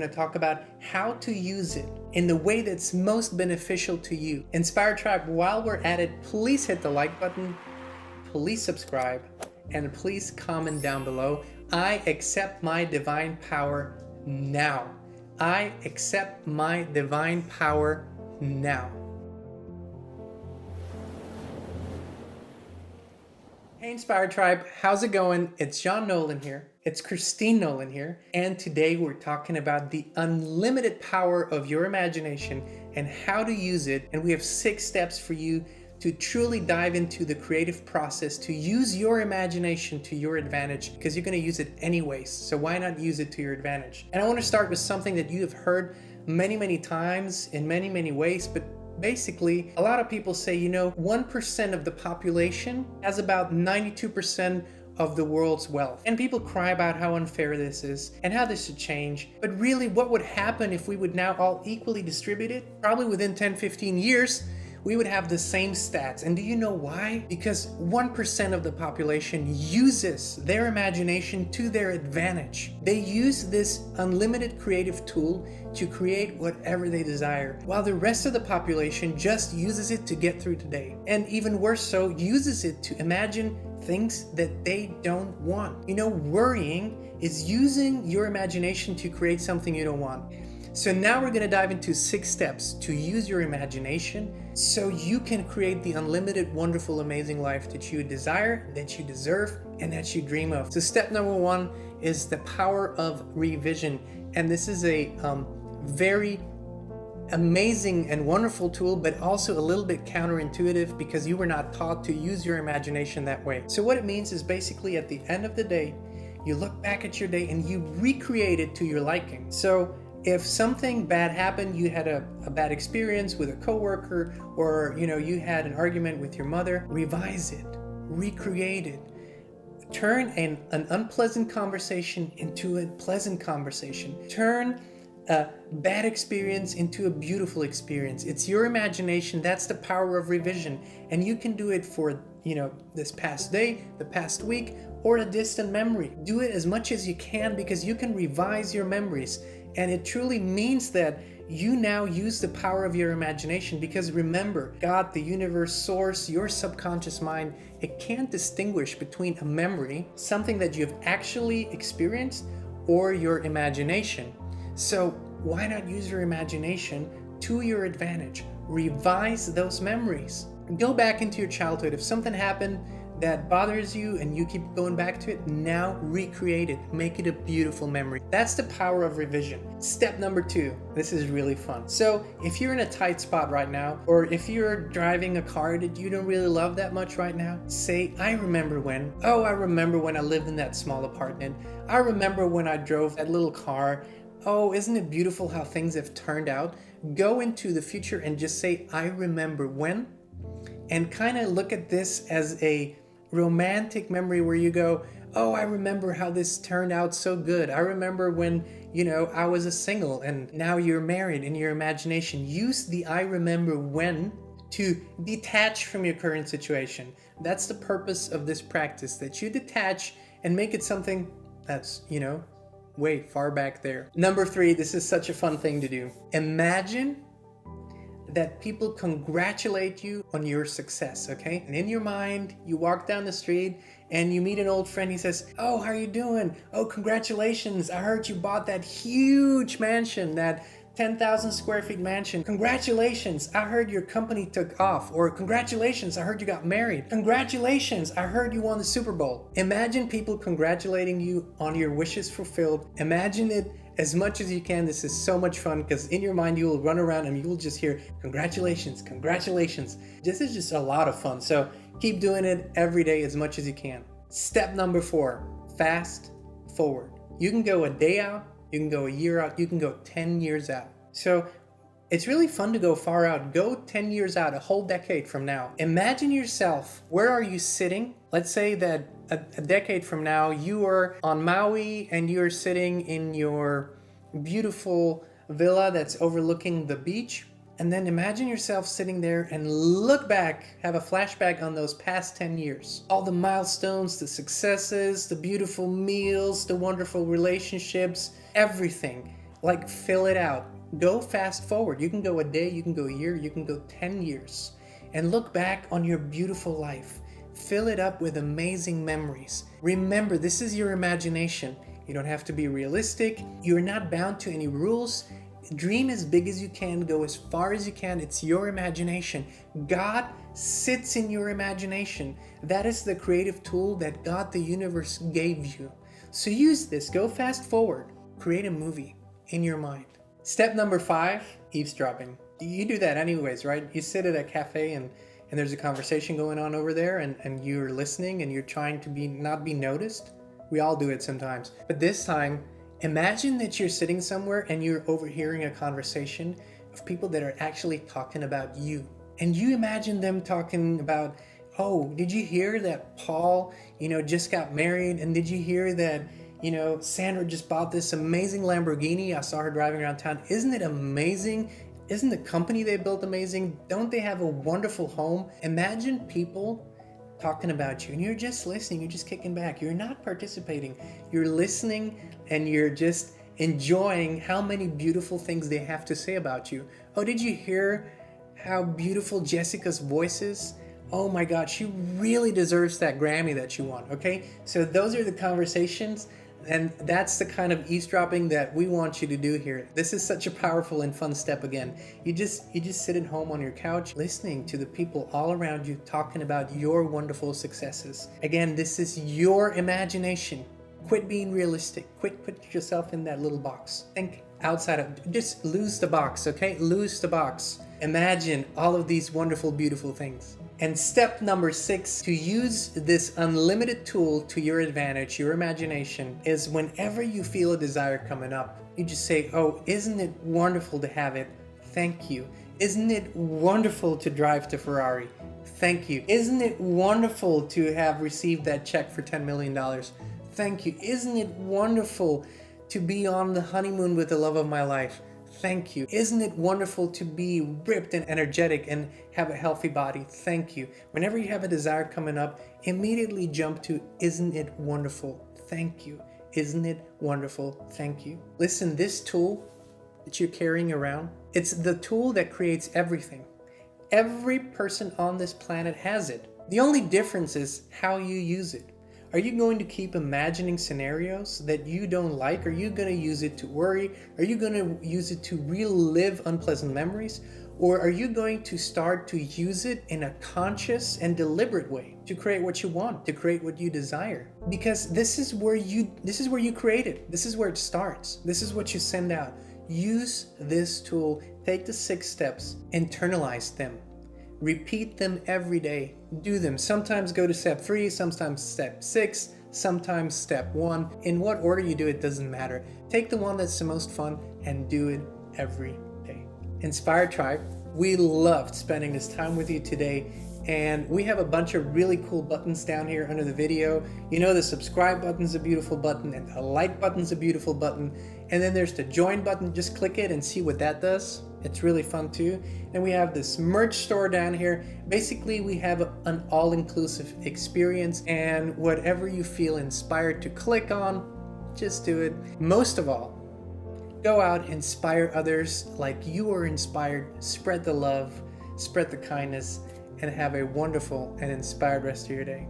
going to talk about how to use it in the way that's most beneficial to you. Inspire Tribe, while we're at it, please hit the like button, please subscribe, and please comment down below. I accept my divine power now. I accept my divine power now. Hey Inspire Tribe, how's it going? It's Jean Nolan here. It's Kristin Nolan here. And today we're talking about the unlimited power of your imagination and how to use it. And we have 6 steps for you to truly dive into the creative process, to use your imagination to your advantage, because you're going to use it anyways. So why not use it to your advantage? And I want to start with something that you have heard many times in many ways, but basically, a lot of people say, 1% of the population has about 92% of the world's wealth. And people cry about how unfair this is and how this should change. But really, what would happen if we would now all equally distribute it? Probably within 10-15 years, we would have the same stats. And do you know why? Because 1% of the population uses their imagination to their advantage. They use this unlimited creative tool to create whatever they desire, while the rest of the population just uses it to get through today. And even worse so, uses it to imagine things that they don't want. Worrying is using your imagination to create something you don't want. So now we're going to dive into 6 steps to use your imagination so you can create the unlimited, wonderful, amazing life that you desire, that you deserve, and that you dream of. So step number 1 is the power of revision. And this is a very amazing and wonderful tool, but also a little bit counterintuitive because you were not taught to use your imagination that way. So what it means is basically at the end of the day, you look back at your day and you recreate it to your liking. So if something bad happened, you had a bad experience with a coworker, or you had an argument with your mother, revise it, recreate it. Turn an unpleasant conversation into a pleasant conversation. Turn a bad experience into a beautiful experience. It's your imagination. That's the power of revision. And you can do it for, this past day, the past week, or a distant memory. Do it as much as you can because you can revise your memories. And it truly means that you now use the power of your imagination, because remember, God, the universe, source, your subconscious mind, it can't distinguish between a memory, something that you've actually experienced, or your imagination. So why not use your imagination to your advantage? Revise those memories. Go back into your childhood. If something happened that bothers you and you keep going back to it, now recreate it. Make it a beautiful memory. That's the power of revision. Step number 2. This is really fun. So if you're in a tight spot right now, or if you're driving a car that you don't really love that much right now, say, I remember when I lived in that small apartment. I remember when I drove that little car. Oh, isn't it beautiful how things have turned out? Go into the future and just say, I remember when, and kind of look at this as a romantic memory where you go, oh, I remember how this turned out so good. I remember when, I was a single and now you're married. In your imagination, use the I remember when to detach from your current situation. That's the purpose of this practice, that you detach and make it something that's, way far back there. Number 3, this is such a fun thing to do. Imagine that people congratulate you on your success, okay? And in your mind, you walk down the street and you meet an old friend. He says, oh, how are you doing? Oh, congratulations. I heard you bought that huge mansion, that 10,000 square feet mansion. Congratulations. I heard your company took off. Or congratulations. I heard you got married. Congratulations. I heard you won the Super Bowl. Imagine people congratulating you on your wishes fulfilled. Imagine it as much as you can. This is so much fun because in your mind you will run around and you will just hear congratulations, congratulations. This is just a lot of fun. So keep doing it every day as much as you can. Step number 4, fast forward. You can go a day out, you can go a year out, you can go 10 years out. So it's really fun to go far out. Go 10 years out, a whole decade from now. Imagine yourself, where are you sitting? Let's say that a decade from now, you are on Maui and you're sitting in your beautiful villa that's overlooking the beach. And then imagine yourself sitting there and look back, have a flashback on those past 10 years. All the milestones, the successes, the beautiful meals, the wonderful relationships, everything. Like, fill it out. Go fast forward. You can go a day, you can go a year, you can go 10 years. And look back on your beautiful life. Fill it up with amazing memories. Remember, this is your imagination. You don't have to be realistic. You're not bound to any rules. Dream as big as you can, go as far as you can. It's your imagination. God sits in your imagination. That is the creative tool that God, the universe, gave you. So use this. Go fast forward. Create a movie in your mind. Step number 5, eavesdropping. You do that anyways, right? You sit at a cafe and there's a conversation going on over there and you're listening and you're trying to not be noticed. We all do it sometimes. But this time, imagine that you're sitting somewhere and you're overhearing a conversation of people that are actually talking about you. And you imagine them talking about, oh, did you hear that Paul, just got married? And did you hear that, Sandra just bought this amazing Lamborghini? I saw her driving around town. Isn't it amazing? Isn't the company they built amazing? Don't they have a wonderful home? Imagine people talking about you and you're just listening, you're just kicking back. You're not participating. You're listening and you're just enjoying how many beautiful things they have to say about you. Oh, did you hear how beautiful Jessica's voice is? Oh my God, she really deserves that Grammy that she won, okay? So those are the conversations, and that's the kind of eavesdropping that we want you to do here. This is such a powerful and fun step again. You just sit at home on your couch listening to the people all around you talking about your wonderful successes. Again, this is your imagination. Quit being realistic. Quit putting yourself in that little box. Think outside of, just lose the box, okay? Lose the box. Imagine all of these wonderful, beautiful things. And step number 6, to use this unlimited tool to your advantage, your imagination, is whenever you feel a desire coming up, you just say, oh, isn't it wonderful to have it? Thank you. Isn't it wonderful to drive to Ferrari? Thank you. Isn't it wonderful to have received that check for $10 million? Thank you. Isn't it wonderful to be on the honeymoon with the love of my life? Thank you. Isn't it wonderful to be ripped and energetic and have a healthy body? Thank you. Whenever you have a desire coming up, immediately jump to, isn't it wonderful? Thank you. Isn't it wonderful? Thank you. Listen, this tool that you're carrying around, it's the tool that creates everything. Every person on this planet has it. The only difference is how you use it. Are you going to keep imagining scenarios that you don't like? Are you going to use it to worry? Are you going to use it to relive unpleasant memories? Or are you going to start to use it in a conscious and deliberate way to create what you want, to create what you desire? Because this is where you create it. This is where it starts. This is what you send out. Use this tool. Take the 6 steps, internalize them. Repeat them every day. Do them. Sometimes go to step 3, sometimes step 6, sometimes step 1. In what order you do it doesn't matter. Take the one that's the most fun and do it every day. Inspired Tribe, we loved spending this time with you today. And we have a bunch of really cool buttons down here under the video. The subscribe button's a beautiful button and the like button's a beautiful button. And then there's the join button. Just click it and see what that does. It's really fun too. And we have this merch store down here. Basically, we have an all-inclusive experience, and whatever you feel inspired to click on, just do it. Most of all, go out, inspire others like you are inspired. Spread the love, spread the kindness, and have a wonderful and inspired rest of your day.